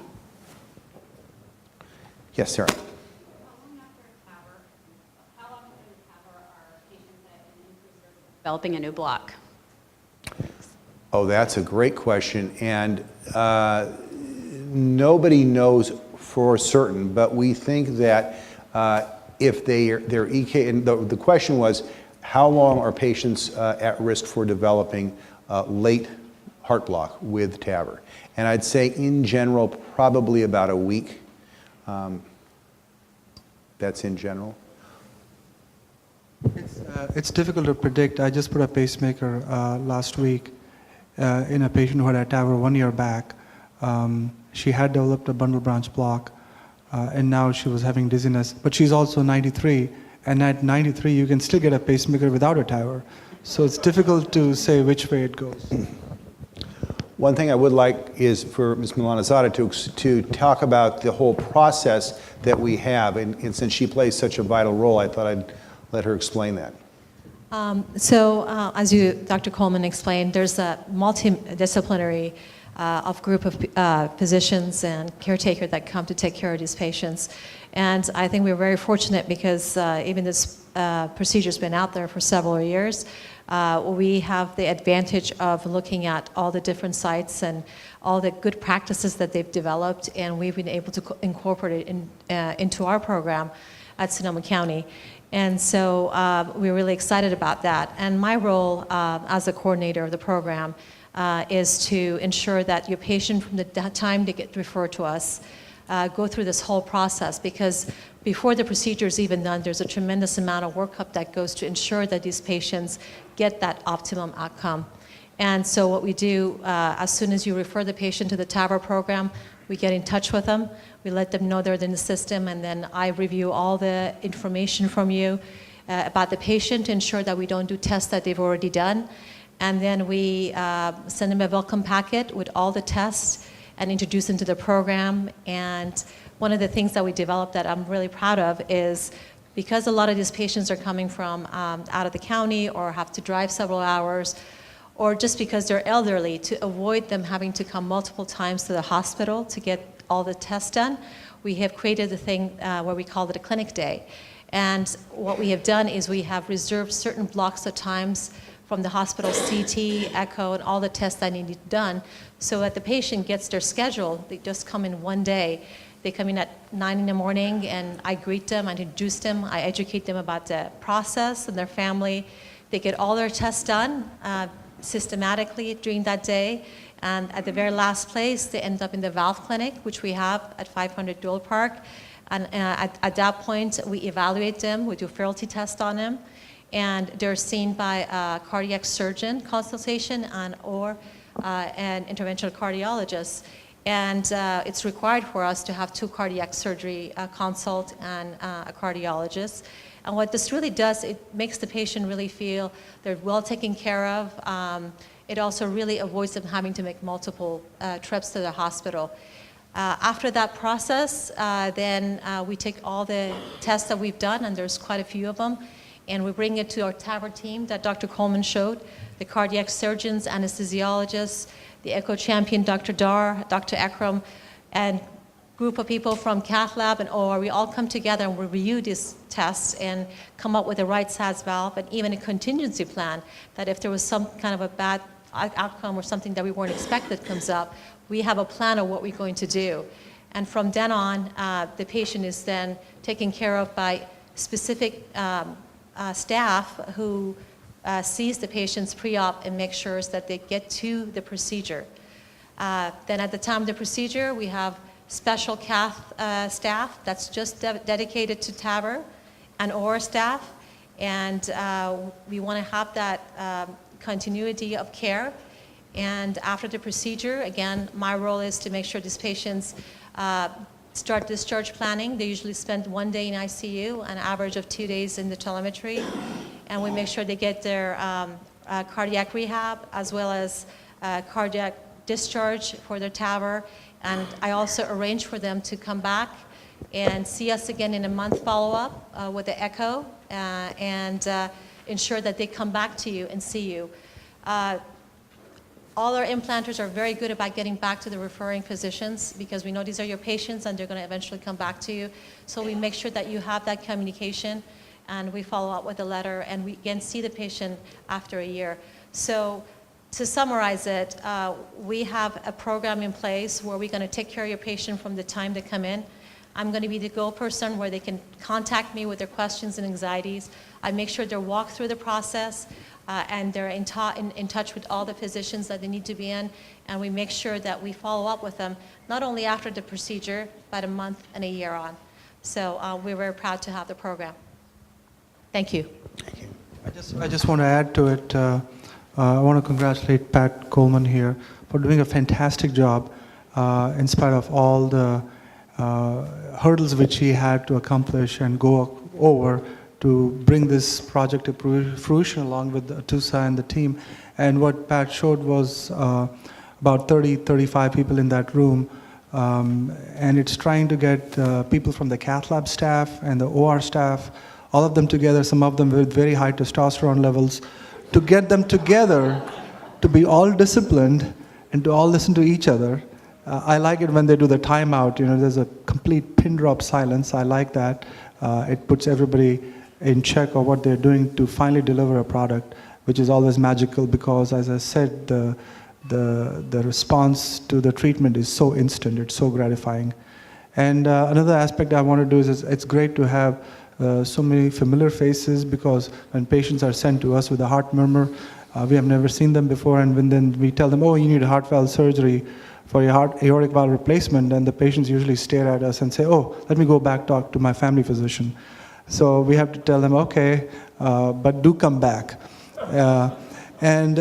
Yes, Sarah. Developing a new block? Oh, that's a great question, and nobody knows for certain, but we think that if their EK, and the question was, how long are patients at risk for developing late heart block with TAVR? And I'd say in general, probably about a week. That's in general. It's difficult to predict. I just put a pacemaker last week in a patient who had a TAVR 1 year back. She had developed a bundle branch block, and now she was having dizziness. But she's also 93, and at 93 you can still get a pacemaker without a TAVR. So it's difficult to say which way it goes. One thing I would like is for Ms. Milanizada to talk about the whole process that we have, and since she plays such a vital role, I thought I'd let her explain that. As Dr. Coleman explained, there's a multidisciplinary group of physicians and caretaker that come to take care of these patients. And I think we're very fortunate because even this procedure's been out there for several years. We have the advantage of looking at all the different sites and all the good practices that they've developed, and we've been able to incorporate it into our program at Sonoma County. And so we're really excited about that. And my role as a coordinator of the program is to ensure that your patient, from the time they get referred to us, go through this whole process, because before the procedure is even done, there's a tremendous amount of workup that goes to ensure that these patients get that optimum outcome. And so what we do, as soon as you refer the patient to the TAVR program, we get in touch with them, we let them know they're in the system, and then I review all the information from you about the patient to ensure that we don't do tests that they've already done. And then we send them a welcome packet with all the tests and introduce them to the program. And one of the things that we developed that I'm really proud of is, because a lot of these patients are coming from out of the county or have to drive several hours, or just because they're elderly, to avoid them having to come multiple times to the hospital to get all the tests done, we have created a thing where we call it a clinic day. And what we have done is we have reserved certain blocks of times from the hospital, CT, echo, and all the tests that need to be done, so that the patient gets their schedule. They just come in one day. They come in at 9 in the morning, and I greet them, I introduce them, I educate them about the process and their family. They get all their tests done systematically during that day, and at the very last place, they end up in the valve clinic, which we have at 500 Dual Park. And at that point, we evaluate them, we do a frailty test on them, and they're seen by a cardiac surgeon consultation or an interventional cardiologist. And it's required for us to have 2 cardiac surgery consult and a cardiologist. And what this really does, it makes the patient really feel they're well taken care of. It also really avoids them having to make multiple trips to the hospital. After that process, then we take all the tests that we've done, and there's quite a few of them, and we bring it to our TAVR team that Dr. Coleman showed, the cardiac surgeons, anesthesiologists, the echo champion, Dr. Dar, Dr. Akram, and group of people from cath lab and OR. We all come together and we review these tests and come up with a right size valve, and even a contingency plan that if there was some kind of a bad outcome or something that we weren't expected comes up, we have a plan of what we're going to do. And from then on, the patient is then taken care of by specific staff who sees the patients pre-op and make sure that they get to the procedure. Then at the time of the procedure, we have special cath staff that's just dedicated to TAVR, and OR staff, and we want to have that continuity of care. And after the procedure, again, my role is to make sure these patients start discharge planning. They usually spend 1 day in ICU, an average of 2 days in the telemetry. And we make sure they get their cardiac rehab as well as cardiac discharge for their TAVR. And I also arrange for them to come back and see us again in a month follow-up with the echo and ensure that they come back to you and see you. All our implanters are very good about getting back to the referring physicians because we know these are your patients and they're going to eventually come back to you. So we make sure that you have that communication and we follow up with a letter and we again see the patient after a year. So to summarize it, we have a program in place where we're going to take care of your patient from the time they come in. I'm going to be the go person where they can contact me with their questions and anxieties. I make sure they're walked through the process and they're in touch with all the physicians that they need to be in, and we make sure that we follow up with them, not only after the procedure, but a month and a year on. So we're very proud to have the program. Thank you. Thank you. I just want to add to it. I want to congratulate Pat Coleman here for doing a fantastic job in spite of all the hurdles which he had to accomplish and go over to bring this project to fruition along with Atusa and the team. And what Pat showed was about 35 people in that room. And it's trying to get people from the cath lab staff and the OR staff, all of them together, some of them with very high testosterone levels, to get them together to be all disciplined and to all listen to each other. I like it when they do the timeout, there's a complete pin drop silence. I like that. It puts everybody in check of what they're doing to finally deliver a product, which is always magical because, as I said, the response to the treatment is so instant, it's so gratifying. And another aspect I want to do is it's great to have so many familiar faces because when patients are sent to us with a heart murmur, we have never seen them before, and when then we tell them, oh, you need a heart valve surgery for your aortic valve replacement, and the patients usually stare at us and say, oh, let me go back talk to my family physician. So we have to tell them, okay, but do come back. And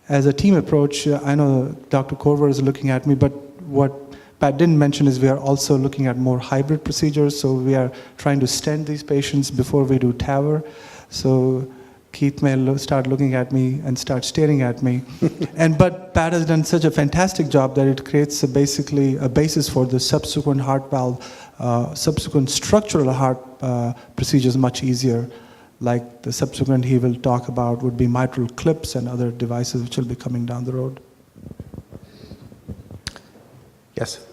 as a team approach, I know Dr. Korver is looking at me, but what Pat didn't mention is we are also looking at more hybrid procedures. So we are trying to stent these patients before we do TAVR. So Keith may start looking at me and start staring at me. But Pat has done such a fantastic job that it creates basically a basis for the subsequent heart valve, subsequent structural heart procedures much easier. Like the subsequent he will talk about would be mitral clips and other devices which will be coming down the road. Yes?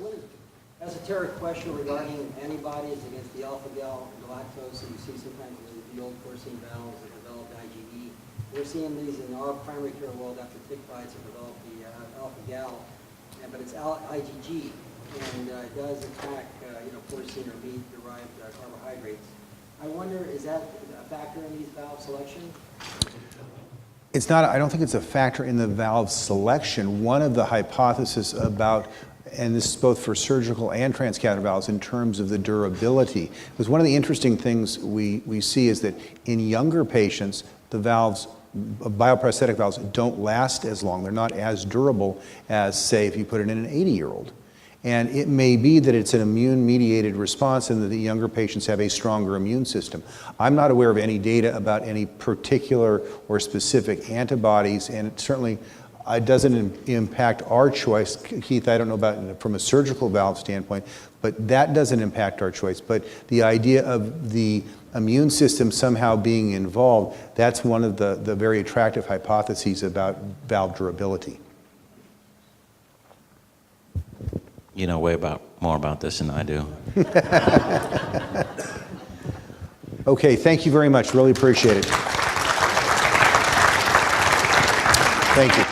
Esoteric question regarding antibodies against the alpha-gal galactose that you see sometimes with the old porcine valves that developed IgE. We're seeing these in our primary care world after tick bites have developed the alpha-gal, but it's IgG, and it does attack porcine or meat-derived carbohydrates. I wonder, is that a factor in these valve selection? It's not, I don't think it's a factor in the valve selection. One of the hypotheses about, and this is both for surgical and transcatheter valves in terms of the durability, because one of the interesting things we see is that in younger patients, the valves, bioprosthetic valves, don't last as long. They're not as durable as, say, if you put it in an 80-year-old. And it may be that it's an immune-mediated response and that the younger patients have a stronger immune system. I'm not aware of any data about any particular or specific antibodies, and it certainly doesn't impact our choice. Keith, I don't know about from a surgical valve standpoint, but that doesn't impact our choice. But the idea of the immune system somehow being involved, that's one of the very attractive hypotheses about valve durability. You know more about this than I do. Okay, thank you very much. Really appreciate it. Thank you.